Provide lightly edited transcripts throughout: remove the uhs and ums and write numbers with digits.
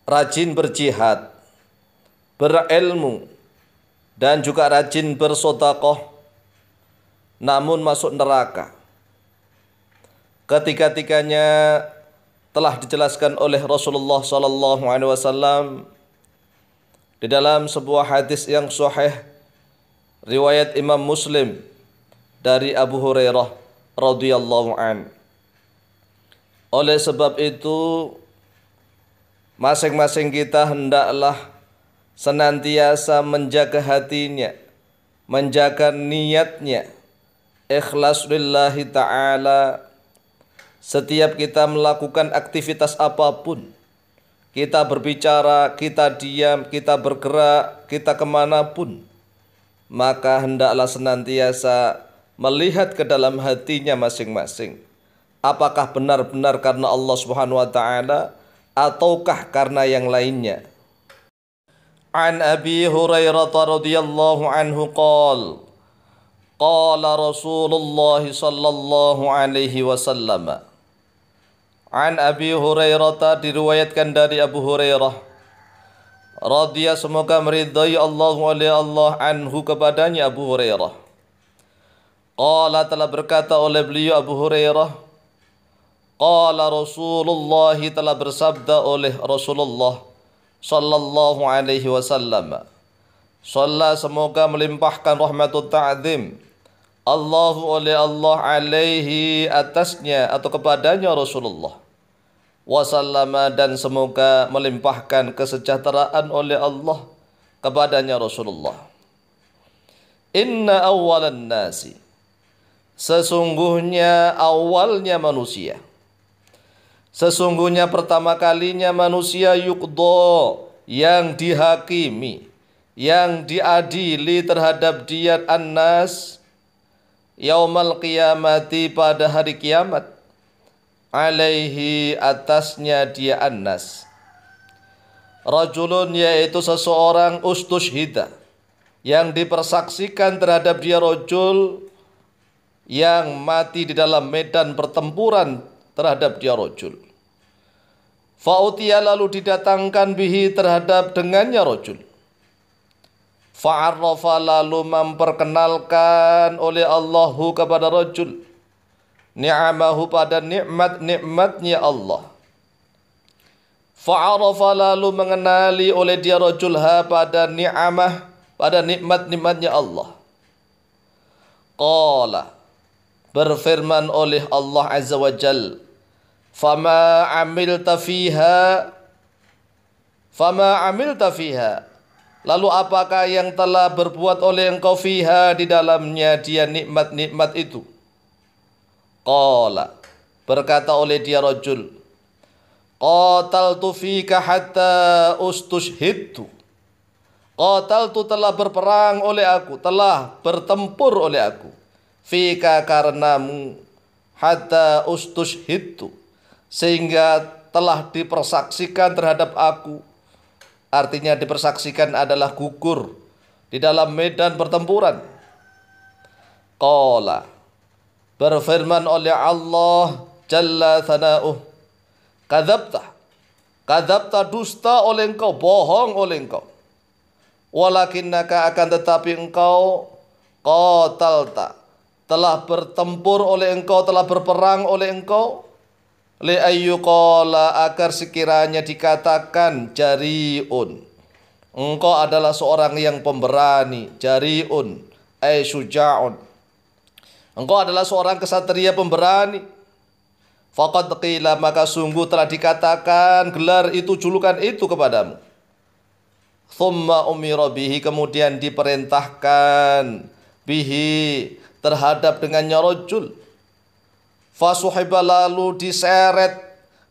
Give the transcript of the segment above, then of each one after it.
rajin berjihad, berilmu, dan juga rajin bersedekah, namun masuk neraka. Ketiga-tiganya telah dijelaskan oleh Rasulullah SAW di dalam sebuah hadis yang sahih riwayat Imam Muslim dari Abu Hurairah radhiyallahu an. Oleh sebab itu, masing-masing kita hendaklah senantiasa menjaga hatinya, menjaga niatnya, ikhlas lillahi ta'ala. Setiap kita melakukan aktivitas apapun, kita berbicara, kita diam, kita bergerak, kita kemanapun, maka hendaklah senantiasa melihat ke dalam hatinya masing-masing. Apakah benar-benar karena Allah Subhanahu wa taala ataukah karena yang lainnya. An Abi Hurairah radhiyallahu anhu qala Rasulullah sallallahu alaihi wasallam. An Abi Hurairah, diriwayatkan dari Abu Hurairah radhiyallahu, semoga meridai Allah anhu, kepadanya Abu Hurairah. Qala, telah berkata oleh beliau Abu Hurairah, qala Rasulullah, telah bersabda oleh Rasulullah sallallahu alaihi wasallam. Shalla, semoga melimpahkan rahmatut ta'zim Allahu oleh Allah alaihi, atasnya atau kepadanya Rasulullah, wasallama, dan semoga melimpahkan kesejahteraan oleh Allah kepadanya Rasulullah. Inna awalan nasi, sesungguhnya awalnya manusia, sesungguhnya pertama kalinya manusia, yuqdo, yang dihakimi, yang diadili terhadap dia, annas, yaumal qiyamati, pada hari kiamat, alaihi, atasnya dia annas, rajulun, yaitu seseorang, ustushhida, yang dipersaksikan terhadap dia rajul, yang mati di dalam medan pertempuran terhadap dia rajul. Fa'utiya, lalu didatangkan bihi, terhadap dengannya rajul. Fa'arrafa, lalu memperkenalkan oleh Allahu kepada rajul ni'amahu, pada nikmat-nikmatnya Allah. Fa'arrafa, lalu mengenali oleh dia rajul ha, pada ni'amah, pada nikmat-nikmatnya Allah. Qala, berfirman oleh Allah Azza wa Jal, fama amilta fiha, lalu apakah yang telah berbuat oleh engkau fiha, di dalamnya dia nikmat-nikmat itu. Qala, berkata oleh dia rajul, qataltu fika hatta ustushhidtu, qataltu, telah berperang oleh aku, telah bertempur oleh aku, fika, karenamu, hatta ustushhidtu, sehingga telah dipersaksikan terhadap aku. Artinya dipersaksikan adalah gugur di dalam medan pertempuran. Qala, berfirman oleh Allah Jalla Thana'uh, kadzabta, dusta oleh engkau, bohong oleh engkau. Walakinnaka, akan tetapi engkau, qatalta, telah bertempur oleh engkau, telah berperang oleh engkau, li ayyuqala, agar sekiranya dikatakan jariun, engkau adalah seorang yang pemberani. Jariun ay syuja'un, engkau adalah seorang kesatria pemberani. Faqad qila, maka sungguh telah dikatakan gelar itu, julukan itu kepadamu. Thumma umira bihi, kemudian diperintahkan bihi, terhadap dengannya rajul. Fasuhiba, lalu diseret,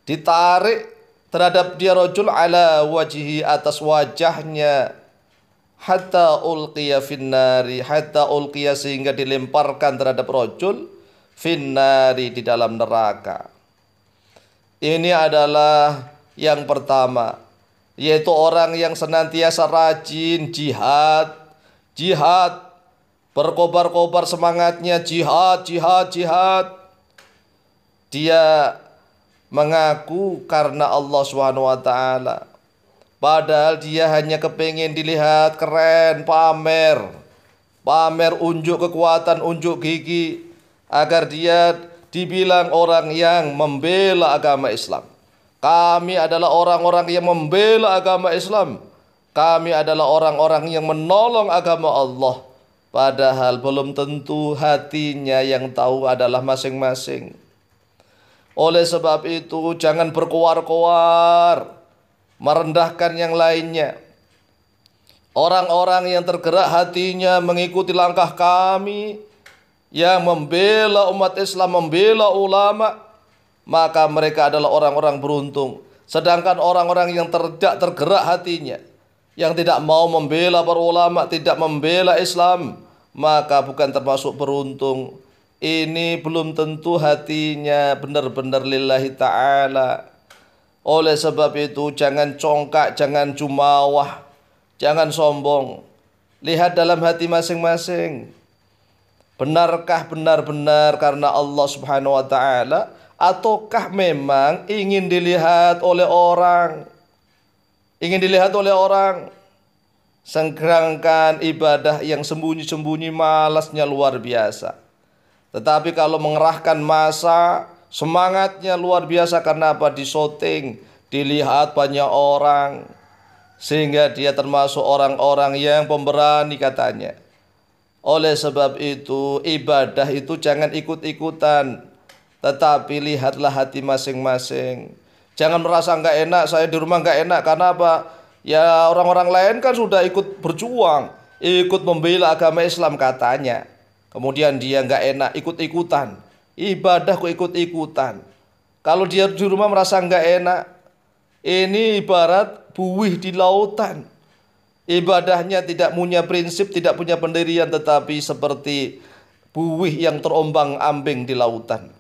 ditarik terhadap dia rajul, ala wajhi, atas wajahnya, hatta ulqiya finnari, hatta ulqiya, sehingga dilemparkan terhadap rajul, finnari, di dalam neraka. Ini adalah yang pertama, yaitu orang yang senantiasa rajin jihad, berkobar-kobar semangatnya, jihad. Dia mengaku karena Allah Subhanahu wa taala, Padahal dia hanya kepingin dilihat keren, pamer unjuk kekuatan, unjuk gigi, agar dia dibilang orang yang membela agama Islam. Kami adalah orang-orang yang membela agama Islam. Kami adalah orang-orang yang menolong agama Allah. Padahal belum tentu hatinya yang tahu adalah masing-masing. Oleh sebab itu jangan berkoar-koar merendahkan yang lainnya. Orang-orang yang tergerak hatinya mengikuti langkah kami yang membela umat Islam, membela ulama, maka mereka adalah orang-orang beruntung. Sedangkan orang-orang yang tidak tergerak hatinya, yang tidak mau membela para ulama, tidak membela Islam, maka bukan termasuk beruntung. Ini belum tentu hatinya benar-benar lillahi ta'ala. Oleh sebab itu jangan congkak, jangan jumawah, jangan sombong. Lihat dalam hati masing-masing. Benarkah benar-benar karena Allah Subhanahu wa taala, ataukah memang ingin dilihat oleh orang? Ingin dilihat oleh orang. Sedangkan ibadah yang sembunyi-sembunyi malasnya luar biasa. Tetapi kalau mengerahkan masa, semangatnya luar biasa. Karena apa? Disyuting, dilihat banyak orang, sehingga dia termasuk orang-orang yang pemberani katanya. Oleh sebab itu ibadah itu jangan ikut-ikutan, tetapi lihatlah hati masing-masing. Jangan merasa nggak enak, saya di rumah nggak enak. Karena apa? Ya orang-orang lain kan sudah ikut berjuang, ikut membela agama Islam katanya. Kemudian dia nggak enak, ikut-ikutan. Ibadah kok ikut-ikutan. Kalau dia di rumah merasa nggak enak, ini ibarat buih di lautan. Ibadahnya tidak punya prinsip, tidak punya pendirian, tetapi seperti buih yang terombang-ambing di lautan.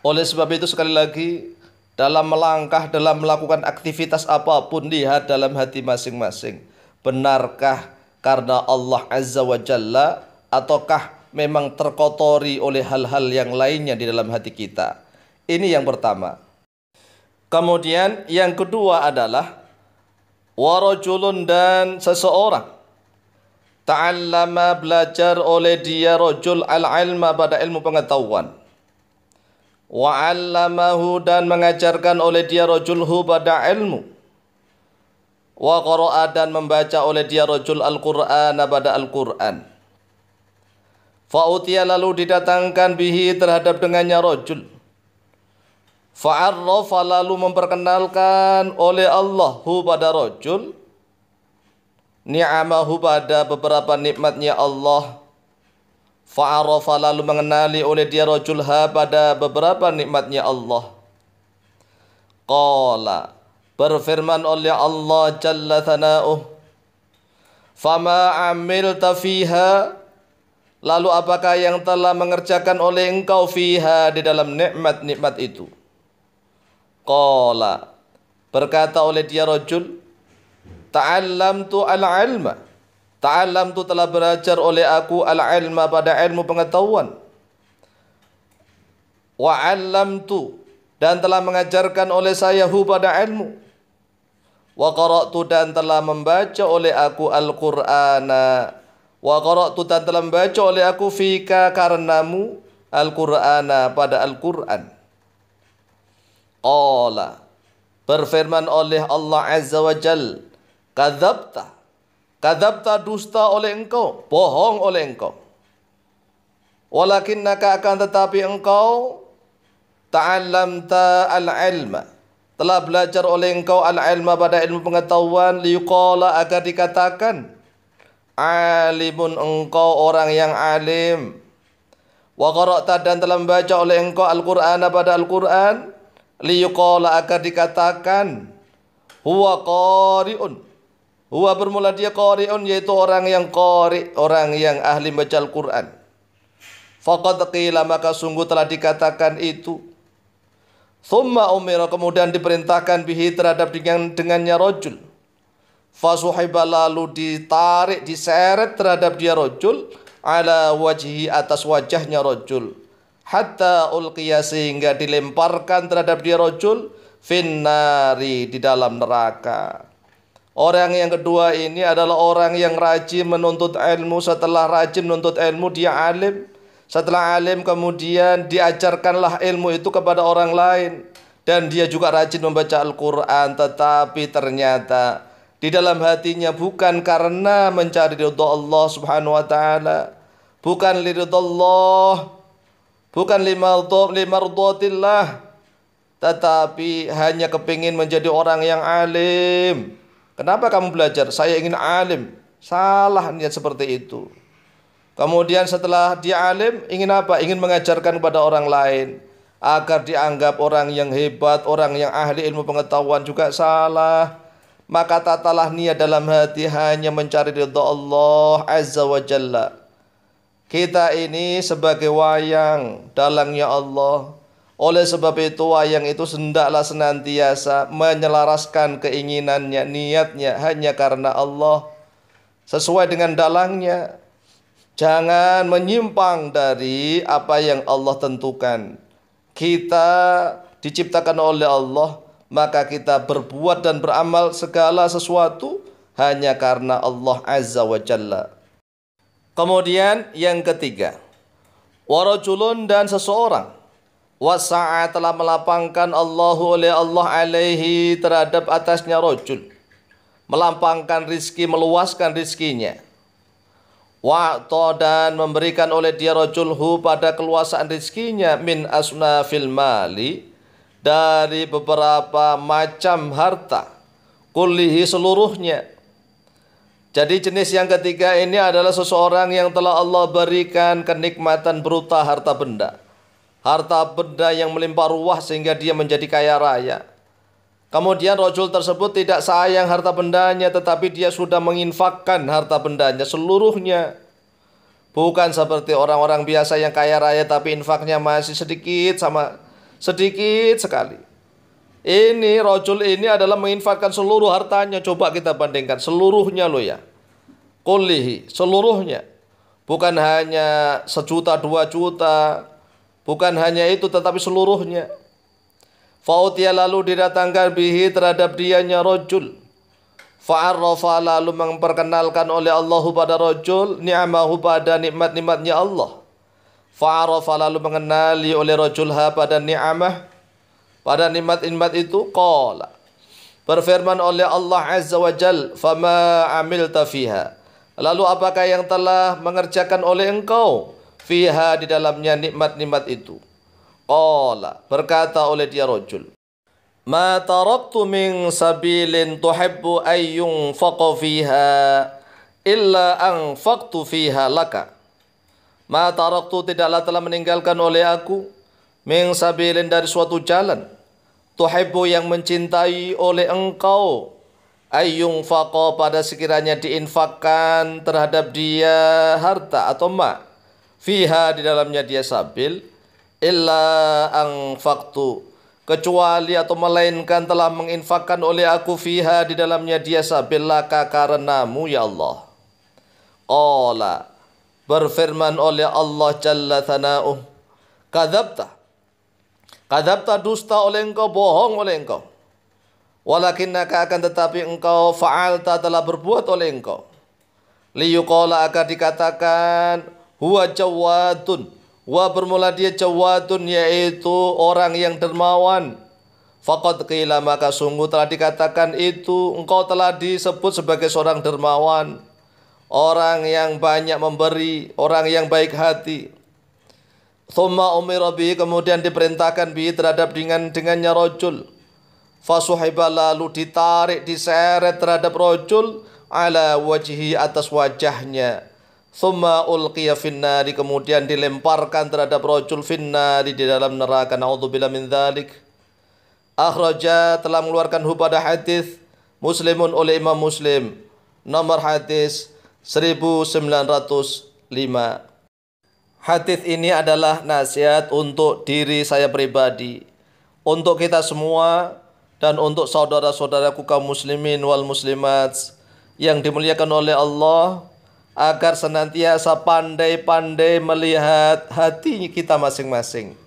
Oleh sebab itu sekali lagi, dalam melangkah, dalam melakukan aktivitas apapun, lihat dalam hati masing-masing. Benarkah karena Allah Azza wa Jalla, ataukah memang terkotori oleh hal-hal yang lainnya di dalam hati kita? Ini yang pertama. Kemudian yang kedua adalah warajulun, dan seseorang ta'allama, belajar oleh dia rajul al-ilma, pada ilmu pengetahuan, wa 'allamahu, dan mengajarkan oleh dia rajulhu pada ilmu, wa qara'a, dan membaca oleh dia rajul al-Qur'an pada Al-Qur'an. Fa'utiya, lalu didatangkan bihi, terhadap dengannya rajul. Fa'arrafa, lalu memperkenalkan oleh Allah hu pada rajul, ni'amahu, pada beberapa nikmatnya Allah. Fa'arrafa, lalu mengenali oleh dia rajul ha pada beberapa nikmatnya Allah. Qala, berfirman oleh Allah Jalla Thana'uh, fama amilta fiha, lalu apakah yang telah mengerjakan oleh engkau fiha, di dalam nikmat-nikmat itu. Qala, berkata oleh dia rajul, ta'allamtu al-ilma, ta'allamtu, telah belajar oleh aku al-ilma, pada ilmu pengetahuan. Wa 'allamtu, dan telah mengajarkan oleh saya hu pada ilmu. Wa qara'tu, dan telah membaca oleh aku al-Qur'ana. Wa qara'tu, dan telah membaca oleh aku fika, karenamu, al-Qur'ana, pada Al-Qur'an. Qala, berfirman oleh Allah Azza wa Jal, kadzabta, kadzabta, dusta oleh engkau, bohong oleh engkau. Walakinnaka, akan tetapi engkau, ta'allamta al-ilma, telah belajar oleh engkau al-ilma, pada ilmu pengetahuan, liyuqala, agar dikatakan, alimun, engkau orang yang alim. Wa qara'ta, dan telah membaca oleh engkau Al-Qur'an, pada Al-Qur'an, liyuqala, agar dikatakan, huwa qari'un, huwa bermula dia qari'un, yaitu orang yang qari', orang yang ahli baca Al-Qur'an. Faqad qila, maka sungguh telah dikatakan itu. Thumma umira, kemudian diperintahkan bihi, terhadap dengannya rajul. Fasuhiba, lalu ditarik, diseret terhadap dia rajul, ala wajhi, atas wajahnya rajul. Hatta ulqiya, sehingga dilemparkan terhadap dia rajul, finnari, di dalam neraka. Orang yang kedua ini adalah orang yang rajin menuntut ilmu. Setelah rajin menuntut ilmu, dia alim. Setelah alim kemudian diajarkanlah ilmu itu kepada orang lain. Dan dia juga rajin membaca Al-Quran. Tetapi ternyata di dalam hatinya bukan karena mencari ridha Allah subhanahu wa ta'ala, bukan liridha Allah, bukan limardhatillah, tetapi hanya kepingin menjadi orang yang alim. Kenapa kamu belajar? Saya ingin alim. Salah niat seperti itu. Kemudian setelah dia alim, ingin apa? Ingin mengajarkan kepada orang lain agar dianggap orang yang hebat, orang yang ahli ilmu pengetahuan, juga salah. Maka tatalah niat dalam hati hanya mencari ridha Allah azza wa jalla. Kita ini sebagai wayang dalangnya Allah. Oleh sebab itu wayang itu hendaklah senantiasa menyelaraskan keinginannya, niatnya hanya karena Allah, sesuai dengan dalangnya. Jangan menyimpang dari apa yang Allah tentukan. Kita diciptakan oleh Allah, maka kita berbuat dan beramal segala sesuatu hanya karena Allah azza wa jalla. Kemudian yang ketiga, warajulun, dan seseorang, wasa'a, telah melapangkan Allahu oleh Allah alaihi, terhadap atasnya rajul, melampangkan rizki, meluaskan rizkinya. Wa'ta, dan memberikan oleh dia rajulhu pada keluasaan rizkinya, min asnafil mali, dari beberapa macam harta, kullihi, seluruhnya. Jadi jenis yang ketiga ini adalah seseorang yang telah Allah berikan kenikmatan berupa harta benda. Harta benda yang melimpah ruah sehingga dia menjadi kaya raya. Kemudian rajul tersebut tidak sayang harta bendanya, tetapi dia sudah menginfakkan harta bendanya seluruhnya. Bukan seperti orang-orang biasa yang kaya raya tapi infaknya masih sedikit sekali. Ini rajul ini adalah menginfakkan seluruh hartanya. Coba kita bandingkan seluruhnya loh ya. Kullihi, seluruhnya. Bukan hanya 1 juta, 2 juta. Bukan hanya itu, tetapi seluruhnya. Fa'utiya, lalu didatangkan bihi, terhadap dianya rajul. Fa'arrafa, lalu memperkenalkan oleh Allahu pada rajul ni'amahu, pada nikmat-nikmatnya Allah. Fa'arrafa, lalu mengenali oleh rajulha pada ni'amah, pada nikmat-nikmat itu. Qala, berfirman oleh Allah azza wa jal, fama amilta fiha, lalu apakah yang telah mengerjakan oleh engkau, fiha, di dalamnya nikmat-nikmat itu. Qala, berkata oleh dia rajul, ma taraktu min sabilin tuhibbu ayyun faqa fiha illa anfaqtu fiha laka. Ma taraktu, tidaklah telah meninggalkan oleh aku, min sabilin, dari suatu jalan, tuhibbu, yang mencintai oleh engkau, ayyung faqa, pada sekiranya diinfakkan terhadap dia harta atau ma, fiha, di dalamnya dia sabil, illa anfaqtu, kecuali atau melainkan telah menginfakkan oleh aku, fiha, di dalamnya dia sabil, laka, karenamu ya Allah. Qala, berfirman oleh Allah jalla thana'uh, kadzabta, dusta oleh engkau, bohong oleh engkau. Walakinnaka, akan tetapi engkau, fa'alta, telah berbuat oleh engkau. Liyuqala, agar dikatakan, huwa jawadun, wa, bermula dia jawadun, yaitu orang yang dermawan. Faqad qila, maka sungguh telah dikatakan itu, engkau telah disebut sebagai seorang dermawan, orang yang banyak memberi, orang yang baik hati. Thumma umira bihi, kemudian diperintahkan bihi, terhadap dengannya rajul. Fasuhiba, lalu ditarik, diseret terhadap rajul, ala wajhi, atas wajahnya. Thumma ulqiya finnari, kemudian dilemparkan terhadap rajul, finnari, di dalam neraka. Na'udzubillah min dzalik. Akhraja, telah mengeluarkan pada hadis Muslimun, oleh Imam Muslim, nomor hadis 1905. Hadis ini adalah nasihat untuk diri saya pribadi, untuk kita semua, dan untuk saudara-saudaraku kaum muslimin wal muslimat yang dimuliakan oleh Allah, agar senantiasa pandai-pandai melihat hati kita masing-masing,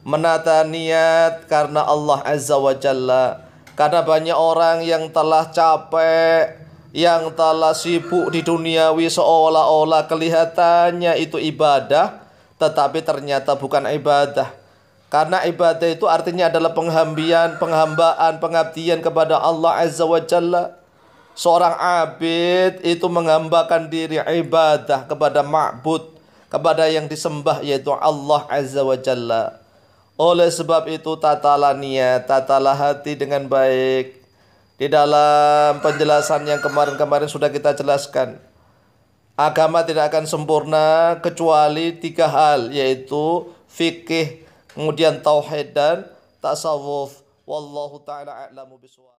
menata niat karena Allah azza wa jalla, Karena banyak orang yang telah capek, yang telah sibuk di duniawi, seolah-olah kelihatannya itu ibadah, tetapi ternyata bukan ibadah. Karena ibadah itu artinya adalah penghambaan, pengabdian kepada Allah Azza wa Jalla. Seorang abid itu menghambakan diri ibadah kepada ma'bud, kepada yang disembah, yaitu Allah Azza wa Jalla. Oleh sebab itu tatalah niat, tatalah hati dengan baik. Di dalam penjelasan yang kemarin-kemarin sudah kita jelaskan, agama tidak akan sempurna kecuali 3 hal, yaitu fikih, kemudian tauhid dan tasawuf. Wallahu ta'ala a'lamu bishawab.